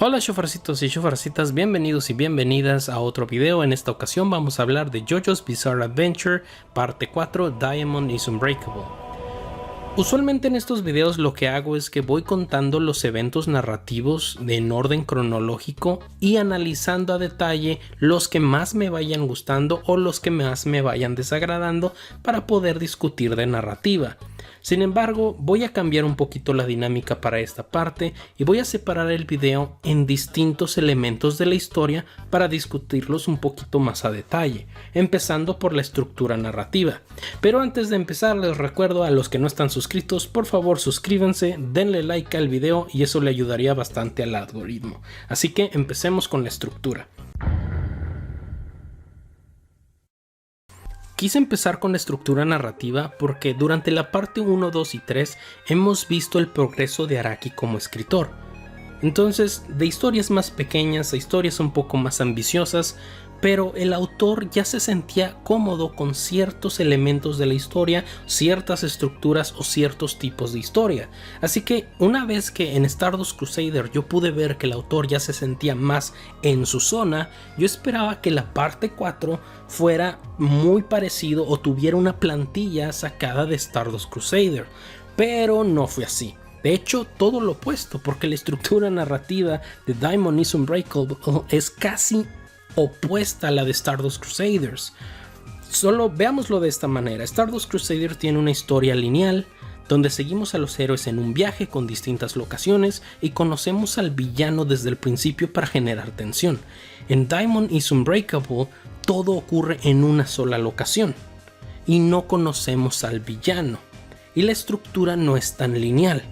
Hola chofarcitos y chofarcitas, bienvenidos y bienvenidas a otro video. En esta ocasión vamos a hablar de JoJo's Bizarre Adventure parte 4, Diamond is Unbreakable. Usualmente en estos videos lo que hago es que voy contando los eventos narrativos en orden cronológico y analizando a detalle los que más me vayan gustando o los que más me vayan desagradando para poder discutir de narrativa. Sin embargo, voy a cambiar un poquito la dinámica para esta parte y voy a separar el video en distintos elementos de la historia para discutirlos un poquito más a detalle, empezando por la estructura narrativa. Pero antes de empezar, les recuerdo a los que no están suscritos, por favor suscríbanse, denle like al video y eso le ayudaría bastante al algoritmo. Así que empecemos con la estructura. Quise empezar con la estructura narrativa porque durante la parte 1, 2 y 3 hemos visto el progreso de Araki como escritor. Entonces, de historias más pequeñas a historias un poco más ambiciosas, pero el autor ya se sentía cómodo con ciertos elementos de la historia, ciertas estructuras o ciertos tipos de historia. Así que una vez que en Stardust Crusader yo pude ver que el autor ya se sentía más en su zona, yo esperaba que la parte 4 fuera muy parecido o tuviera una plantilla sacada de Stardust Crusader, pero no fue así. De hecho, todo lo opuesto, porque la estructura narrativa de Diamond is Unbreakable es casi opuesta a la de Stardust Crusaders. Solo veámoslo de esta manera. Stardust Crusader tiene una historia lineal donde seguimos a los héroes en un viaje con distintas locaciones y conocemos al villano desde el principio para generar tensión. En Diamond is Unbreakable todo ocurre en una sola locación y no conocemos al villano y la estructura no es tan lineal.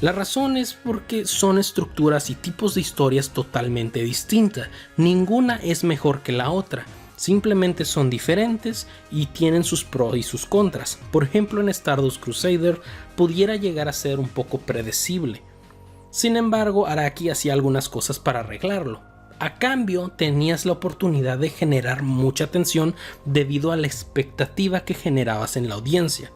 La razón es porque son estructuras y tipos de historias totalmente distintas. Ninguna es mejor que la otra. Simplemente son diferentes y tienen sus pros y sus contras. Por ejemplo, en Stardust Crusader pudiera llegar a ser un poco predecible. Sin embargo, Araki hacía algunas cosas para arreglarlo. A cambio, tenías la oportunidad de generar mucha tensión debido a la expectativa que generabas en la audiencia.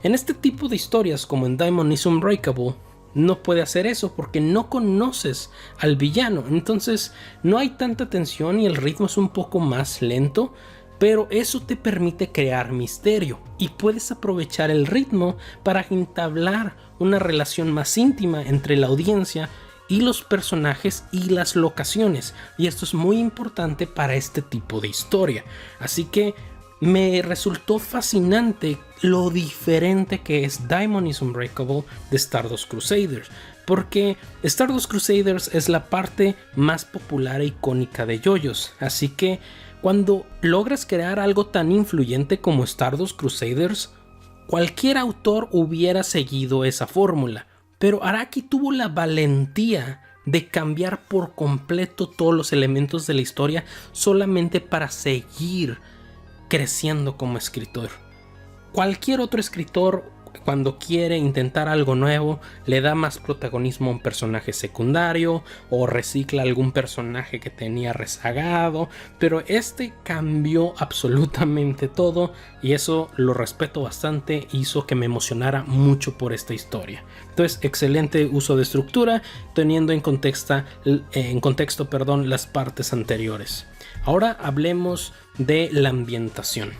En este tipo de historias como en Diamond is Unbreakable no puede hacer eso porque no conoces al villano, entonces no hay tanta tensión y el ritmo es un poco más lento, pero eso te permite crear misterio y puedes aprovechar el ritmo para entablar una relación más íntima entre la audiencia y los personajes y las locaciones, y esto es muy importante para este tipo de historia. Así que me resultó fascinante lo diferente que es Diamond is Unbreakable de Stardust Crusaders, porque Stardust Crusaders es la parte más popular e icónica de JoJo's, así que cuando logras crear algo tan influyente como Stardust Crusaders, cualquier autor hubiera seguido esa fórmula, pero Araki tuvo la valentía de cambiar por completo todos los elementos de la historia solamente para seguir creciendo como escritor. Cualquier otro escritor, cuando quiere intentar algo nuevo, le da más protagonismo a un personaje secundario o recicla algún personaje que tenía rezagado, pero este cambió absolutamente todo y eso lo respeto bastante, hizo que me emocionara mucho por esta historia. Entonces, excelente uso de estructura teniendo en contexto, las partes anteriores. Ahora hablemos de la ambientación.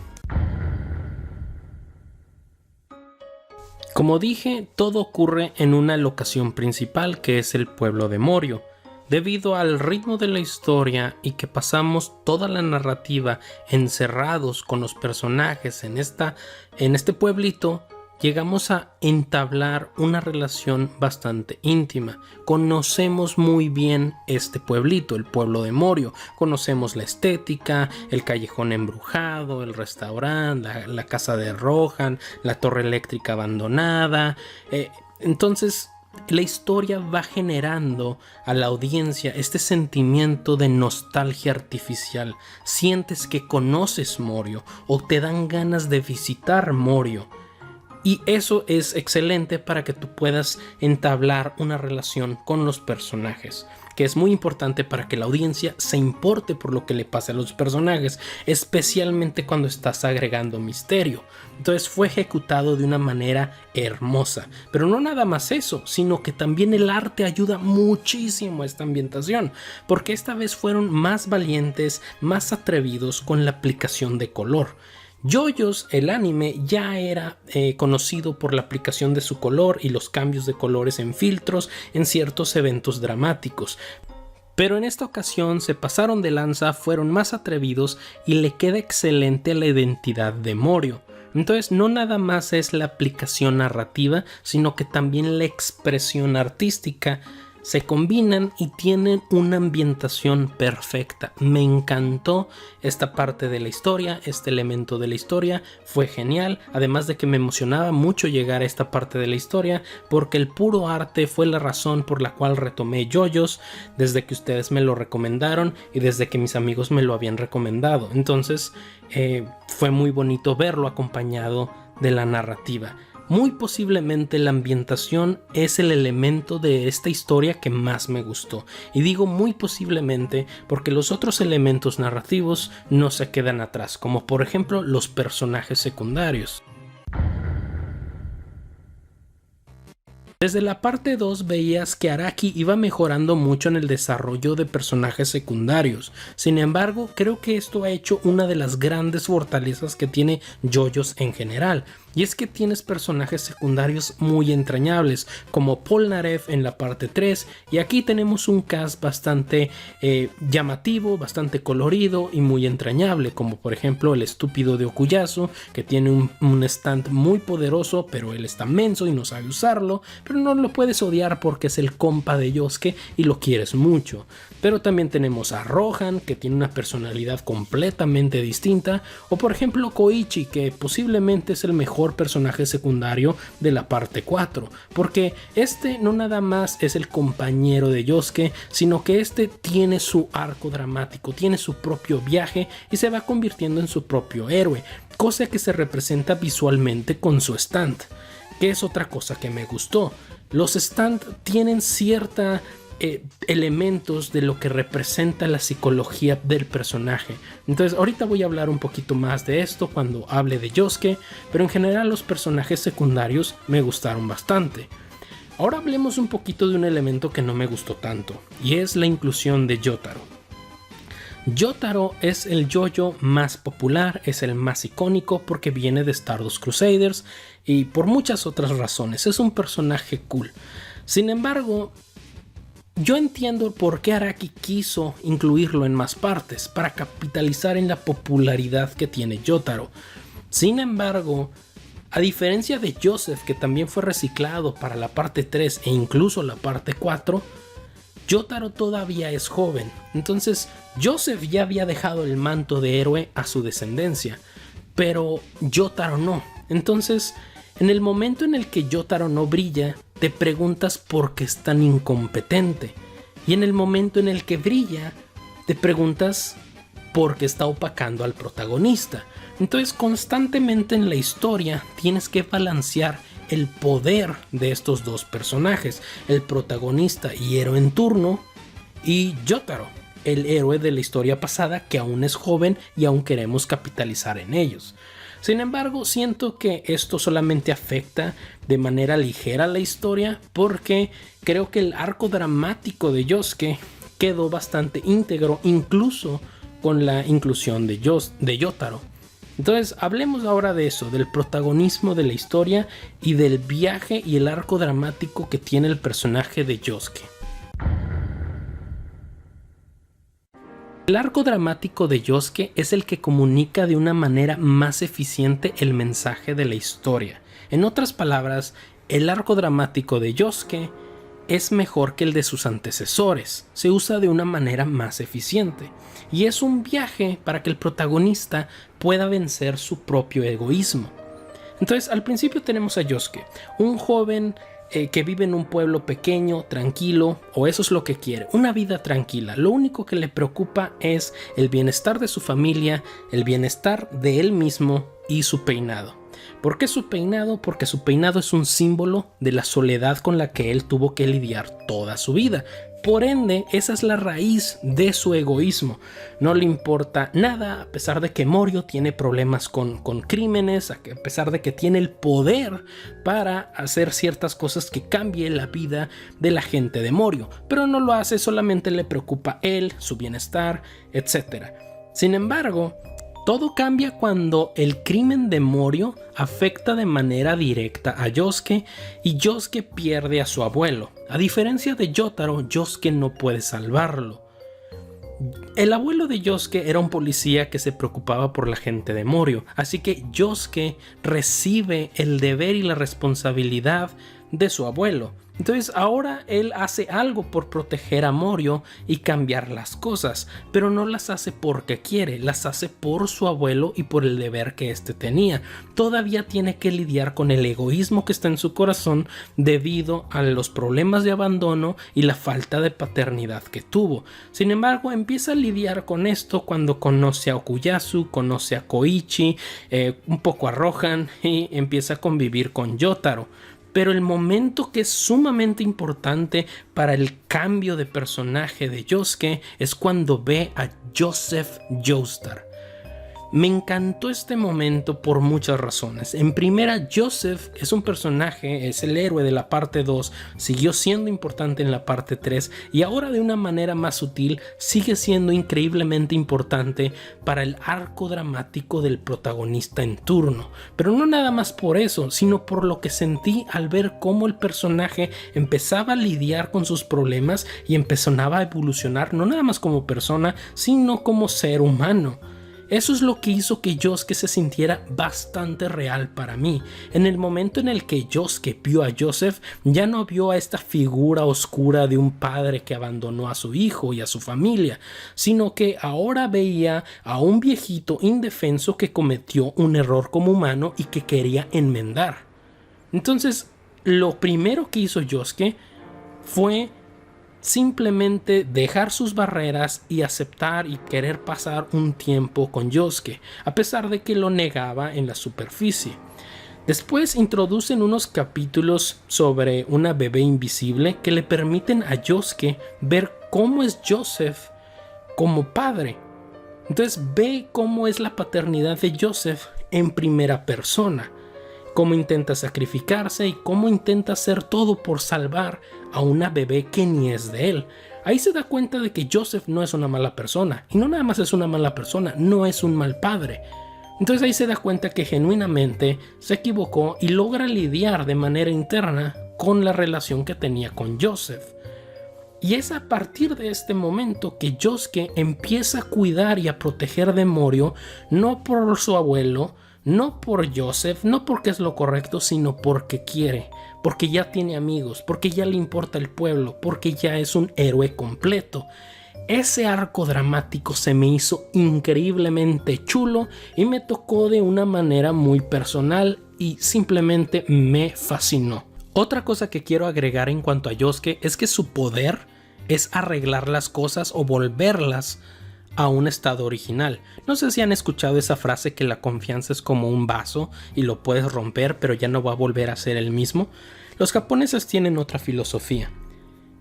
Como dije, todo ocurre en una locación principal que es el pueblo de Morio. Debido al ritmo de la historia y que pasamos toda la narrativa encerrados con los personajes en este pueblito, llegamos a entablar una relación bastante íntima. Conocemos muy bien este pueblito, el pueblo de Morio. Conocemos la estética, el callejón embrujado, el restaurante, la casa de Rohan, la torre eléctrica abandonada. Entonces, la historia va generando a la audiencia este sentimiento de nostalgia artificial. Sientes que conoces Morio o te dan ganas de visitar Morio. Y eso es excelente para que tú puedas entablar una relación con los personajes, que es muy importante para que la audiencia se importe por lo que le pasa a los personajes, especialmente cuando estás agregando misterio. Entonces fue ejecutado de una manera hermosa, pero no nada más eso, sino que también el arte ayuda muchísimo a esta ambientación, porque esta vez fueron más valientes, más atrevidos con la aplicación de color. JoJo's, el anime, ya era conocido por la aplicación de su color y los cambios de colores en filtros en ciertos eventos dramáticos. Pero en esta ocasión se pasaron de lanza, fueron más atrevidos y le queda excelente la identidad de Morio. Entonces no nada más es la aplicación narrativa, sino que también la expresión artística se combinan y tienen una ambientación perfecta. Me encantó esta parte de la historia, este elemento de la historia fue genial, además de que me emocionaba mucho llegar a esta parte de la historia porque el puro arte fue la razón por la cual retomé JoJo's desde que ustedes me lo recomendaron y desde que mis amigos me lo habían recomendado. Entonces fue muy bonito verlo acompañado de la narrativa. Muy posiblemente la ambientación es el elemento de esta historia que más me gustó. Y digo muy posiblemente porque los otros elementos narrativos no se quedan atrás, como por ejemplo los personajes secundarios. Desde la parte 2 veías que Araki iba mejorando mucho en el desarrollo de personajes secundarios. Sin embargo, creo que esto ha hecho una de las grandes fortalezas que tiene JoJo's en general. Y es que tienes personajes secundarios muy entrañables, como Polnareff en la parte 3, y aquí tenemos un cast bastante llamativo, bastante colorido y muy entrañable, como por ejemplo el estúpido de Okuyasu, que tiene un stand muy poderoso, pero él está menso y no sabe usarlo, pero no lo puedes odiar porque es el compa de Yosuke y lo quieres mucho. Pero también tenemos a Rohan, que tiene una personalidad completamente distinta, o por ejemplo Koichi, que posiblemente es el mejor personaje secundario de la parte 4, porque este no nada más es el compañero de Yosuke, sino que este tiene su arco dramático, tiene su propio viaje y se va convirtiendo en su propio héroe, cosa que se representa visualmente con su stand, que es otra cosa que me gustó. Los stand tienen cierta elementos de lo que representa la psicología del personaje. Entonces ahorita voy a hablar un poquito más de esto cuando hable de Yosuke, pero en general los personajes secundarios me gustaron bastante. Ahora hablemos un poquito de un elemento que no me gustó tanto, y es la inclusión de Jotaro. Jotaro es el JoJo más popular, es el más icónico porque viene de Stardust Crusaders y por muchas otras razones, es un personaje cool. Sin embargo, yo entiendo por qué Araki quiso incluirlo en más partes, para capitalizar en la popularidad que tiene Jotaro. Sin embargo, a diferencia de Joseph, que también fue reciclado para la parte 3 e incluso la parte 4, Jotaro todavía es joven. Entonces, Joseph ya había dejado el manto de héroe a su descendencia, pero Jotaro no. Entonces, en el momento en el que Jotaro no brilla, te preguntas por qué es tan incompetente. Y en el momento en el que brilla, te preguntas por qué está opacando al protagonista. Entonces, constantemente en la historia tienes que balancear el poder de estos dos personajes, el protagonista y héroe en turno, y Jotaro, el héroe de la historia pasada que aún es joven y aún queremos capitalizar en ellos. Sin embargo, siento que esto solamente afecta de manera ligera la historia porque creo que el arco dramático de Yosuke quedó bastante íntegro, incluso con la inclusión de Jotaro. Entonces, hablemos ahora de eso, del protagonismo de la historia y del viaje y el arco dramático que tiene el personaje de Yosuke. El arco dramático de Yosuke es el que comunica de una manera más eficiente el mensaje de la historia. En otras palabras, el arco dramático de Yosuke es mejor que el de sus antecesores, se usa de una manera más eficiente y es un viaje para que el protagonista pueda vencer su propio egoísmo. Entonces, al principio tenemos a Yosuke, un joven que vive en un pueblo pequeño, tranquilo, o eso es lo que quiere, una vida tranquila. Lo único que le preocupa es el bienestar de su familia, el bienestar de él mismo y su peinado. ¿Por qué su peinado? Porque su peinado es un símbolo de la soledad con la que él tuvo que lidiar toda su vida. Por ende, esa es la raíz de su egoísmo. No le importa nada, a pesar de que Morio tiene problemas con crímenes, a pesar de que tiene el poder para hacer ciertas cosas que cambien la vida de la gente de Morio. Pero no lo hace, solamente le preocupa él, su bienestar, etc. Sin embargo, todo cambia cuando el crimen de Morio afecta de manera directa a Yosuke y Yosuke pierde a su abuelo. A diferencia de Jotaro, Yosuke no puede salvarlo. El abuelo de Yosuke era un policía que se preocupaba por la gente de Morio, así que Yosuke recibe el deber y la responsabilidad de su abuelo. Entonces ahora él hace algo por proteger a Morio y cambiar las cosas, pero no las hace porque quiere, las hace por su abuelo y por el deber que éste tenía. Todavía tiene que lidiar con el egoísmo que está en su corazón debido a los problemas de abandono y la falta de paternidad que tuvo. Sin embargo, empieza a lidiar con esto cuando conoce a Okuyasu, conoce a Koichi, un poco a Rohan y empieza a convivir con Jotaro. Pero el momento que es sumamente importante para el cambio de personaje de Yosuke es cuando ve a Joseph Joestar. Me encantó este momento por muchas razones. En primera, Joseph es un personaje, es el héroe de la parte 2, siguió siendo importante en la parte 3 y ahora de una manera más sutil sigue siendo increíblemente importante para el arco dramático del protagonista en turno. Pero no nada más por eso, sino por lo que sentí al ver cómo el personaje empezaba a lidiar con sus problemas y empezaba a evolucionar no nada más como persona, sino como ser humano. Eso es lo que hizo que Yosuke se sintiera bastante real para mí. En el momento en el que Yosuke vio a Joseph, ya no vio a esta figura oscura de un padre que abandonó a su hijo y a su familia, sino que ahora veía a un viejito indefenso que cometió un error como humano y que quería enmendar. Entonces, lo primero que hizo Yosuke fue simplemente dejar sus barreras y aceptar y querer pasar un tiempo con Yosuke, a pesar de que lo negaba en la superficie. Después introducen unos capítulos sobre una bebé invisible que le permiten a Yosuke ver cómo es Joseph como padre. Entonces ve cómo es la paternidad de Joseph en primera persona, cómo intenta sacrificarse y cómo intenta hacer todo por salvar a una bebé que ni es de él. Ahí se da cuenta de que Joseph no es una mala persona, y no nada más es una mala persona, no es un mal padre. Entonces ahí se da cuenta que genuinamente se equivocó y logra lidiar de manera interna con la relación que tenía con Joseph. Y es a partir de este momento que Yosuke empieza a cuidar y a proteger de Morio, no por su abuelo, no por Joseph, no porque es lo correcto, sino porque quiere, porque ya tiene amigos, porque ya le importa el pueblo, porque ya es un héroe completo. Ese arco dramático se me hizo increíblemente chulo y me tocó de una manera muy personal y simplemente me fascinó. Otra cosa que quiero agregar en cuanto a Yosuke es que su poder es arreglar las cosas o volverlas a un estado original. No sé si han escuchado esa frase que la confianza es como un vaso y lo puedes romper pero ya no va a volver a ser el mismo. Los japoneses tienen otra filosofía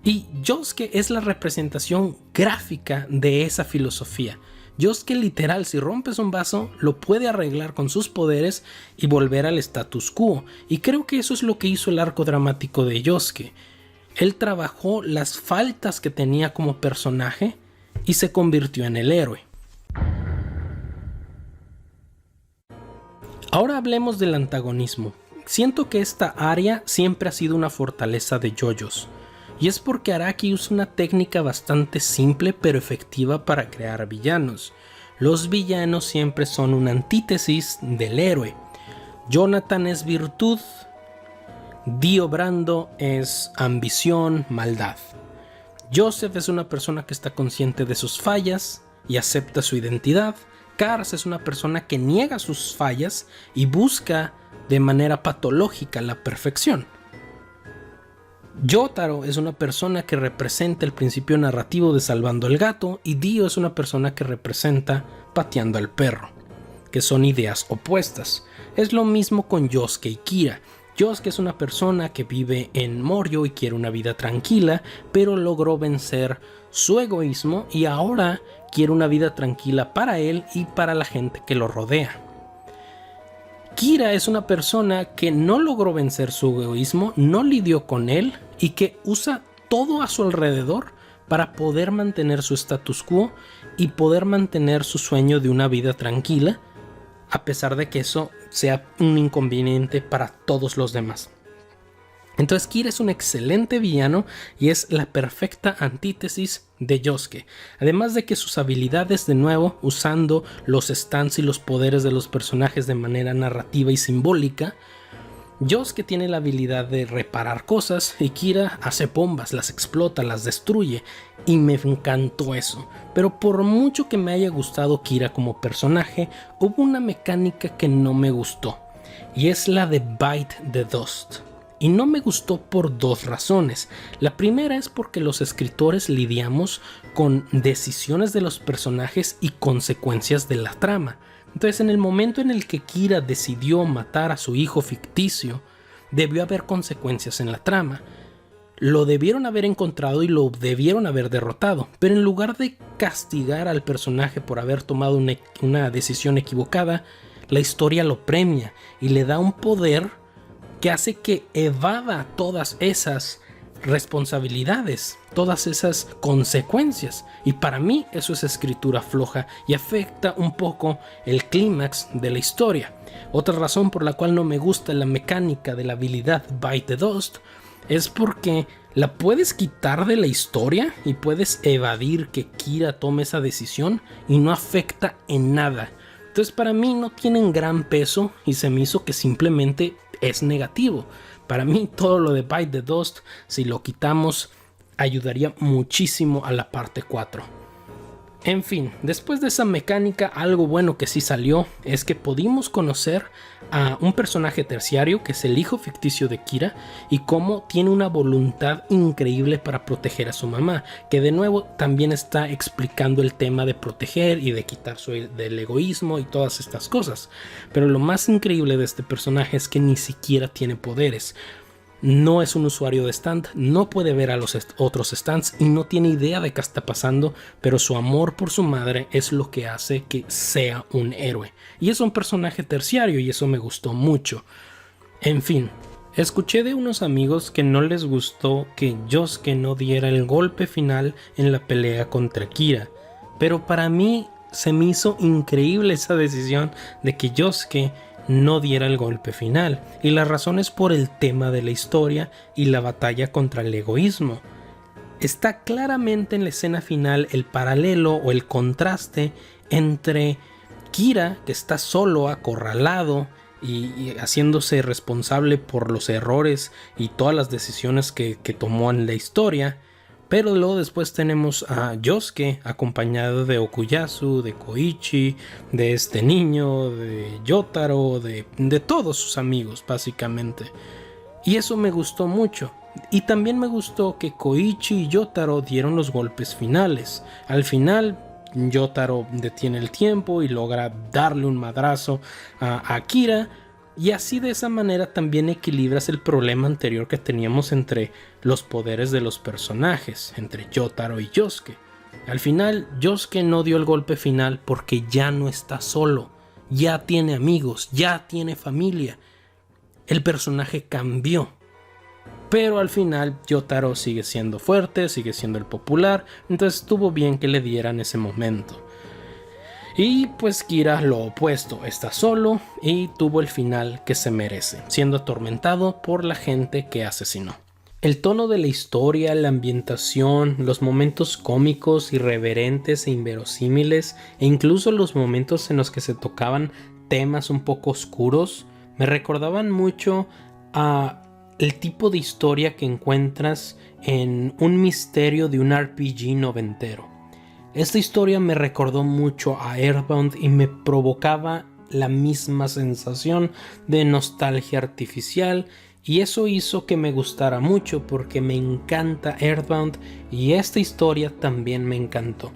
y Yosuke es la representación gráfica de esa filosofía. Yosuke literal, si rompes un vaso, lo puede arreglar con sus poderes y volver al status quo, y creo que eso es lo que hizo el arco dramático de Yosuke. Él trabajó las faltas que tenía como personaje y se convirtió en el héroe. Ahora hablemos del antagonismo. Siento que esta área siempre ha sido una fortaleza de JoJo's, y es porque Araki usa una técnica bastante simple pero efectiva para crear villanos. Los villanos siempre son una antítesis del héroe. Jonathan es virtud, Dio Brando es ambición, maldad. Joseph es una persona que está consciente de sus fallas y acepta su identidad. Kars es una persona que niega sus fallas y busca de manera patológica la perfección. Jotaro es una persona que representa el principio narrativo de salvando al gato, y Dio es una persona que representa pateando al perro. que son ideas opuestas. Es lo mismo con Yosuke y Kira. Yosuke es una persona que vive en Moryo y quiere una vida tranquila, pero logró vencer su egoísmo y ahora quiere una vida tranquila para él y para la gente que lo rodea. Kira es una persona que no logró vencer su egoísmo, no lidió con él y que usa todo a su alrededor para poder mantener su status quo y poder mantener su sueño de una vida tranquila, a pesar de que eso sea un inconveniente para todos los demás. Entonces Kira es un excelente villano y es la perfecta antítesis de Yosuke. Además de que sus habilidades, de nuevo, usando los stands y los poderes de los personajes de manera narrativa y simbólica, Yosuke tiene la habilidad de reparar cosas y Kira hace bombas, las explota, las destruye, y me encantó eso. Pero por mucho que me haya gustado Kira como personaje, hubo una mecánica que no me gustó, y es la de Bite the Dust. Y no me gustó por dos razones. La primera es porque los escritores lidiamos con decisiones de los personajes y consecuencias de la trama. Entonces, en el momento en el que Kira decidió matar a su hijo ficticio, debió haber consecuencias en la trama. Lo debieron haber encontrado y lo debieron haber derrotado, pero en lugar de castigar al personaje por haber tomado una decisión equivocada, la historia lo premia y le da un poder que hace que evada todas esas responsabilidades, todas esas consecuencias, y para mí eso es escritura floja y afecta un poco el clímax de la historia. Otra razón por la cual no me gusta la mecánica de la habilidad Bite the Dust es porque la puedes quitar de la historia y puedes evadir que Kira tome esa decisión y no afecta en nada. Entonces para mí no tienen gran peso y se me hizo que simplemente es negativo. Para mí todo lo de Bite the Dust, si lo quitamos, ayudaría muchísimo a la parte 4. En fin, después de esa mecánica, algo bueno que sí salió es que pudimos conocer a un personaje terciario que es el hijo ficticio de Kira y cómo tiene una voluntad increíble para proteger a su mamá, que de nuevo también está explicando el tema de proteger y de quitar del egoísmo y todas estas cosas. Pero lo más increíble de este personaje es que ni siquiera tiene poderes. No es un usuario de stand, no puede ver a los otros stands y no tiene idea de qué está pasando, pero su amor por su madre es lo que hace que sea un héroe. Y es un personaje terciario y eso me gustó mucho. En fin, escuché de unos amigos que no les gustó que Yosuke no diera el golpe final en la pelea contra Kira, pero para mí se me hizo increíble esa decisión de que Yosuke no diera el golpe final, y la razón es por el tema de la historia y la batalla contra el egoísmo. Está claramente en la escena final el paralelo o el contraste entre Kira, que está solo, acorralado y haciéndose responsable por los errores y todas las decisiones que tomó en la historia, pero luego después tenemos a Yosuke acompañado de Okuyasu, de Koichi, de este niño, de Yotaro, de todos sus amigos básicamente. Y eso me gustó mucho. Y también me gustó que Koichi y Yotaro dieron los golpes finales. Al final Yotaro detiene el tiempo y logra darle un madrazo a Kira. Y así de esa manera también equilibras el problema anterior que teníamos entre los poderes de los personajes, entre Yotaro y Yosuke. Al final, Yosuke no dio el golpe final porque ya no está solo, ya tiene amigos, ya tiene familia. El personaje cambió. Pero al final Yotaro sigue siendo fuerte, sigue siendo el popular, entonces estuvo bien que le dieran ese momento. Y pues Kira lo opuesto, está solo y tuvo el final que se merece, siendo atormentado por la gente que asesinó. El tono de la historia, la ambientación, los momentos cómicos, irreverentes e inverosímiles, e incluso los momentos en los que se tocaban temas un poco oscuros, me recordaban mucho a el tipo de historia que encuentras en un misterio de un RPG noventero. Esta historia me recordó mucho a Earthbound y me provocaba la misma sensación de nostalgia artificial, y eso hizo que me gustara mucho porque me encanta Earthbound y esta historia también me encantó.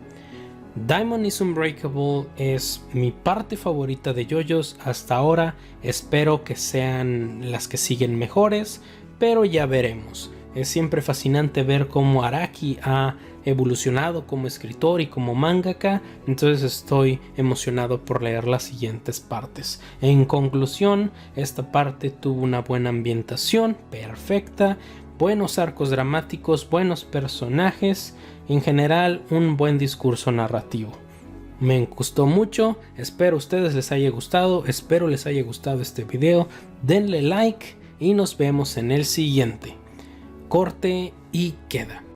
Diamond is Unbreakable es mi parte favorita de JoJo's hasta ahora. Espero que sean las que siguen mejores, pero ya veremos. Es siempre fascinante ver cómo Araki ha evolucionado como escritor y como mangaka, entonces estoy emocionado por leer las siguientes partes. En conclusión, esta parte tuvo una buena ambientación, perfecta, buenos arcos dramáticos, buenos personajes, en general un buen discurso narrativo. Me gustó mucho, espero a ustedes les haya gustado, espero les haya gustado este video, denle like y nos vemos en el siguiente. Corte y queda.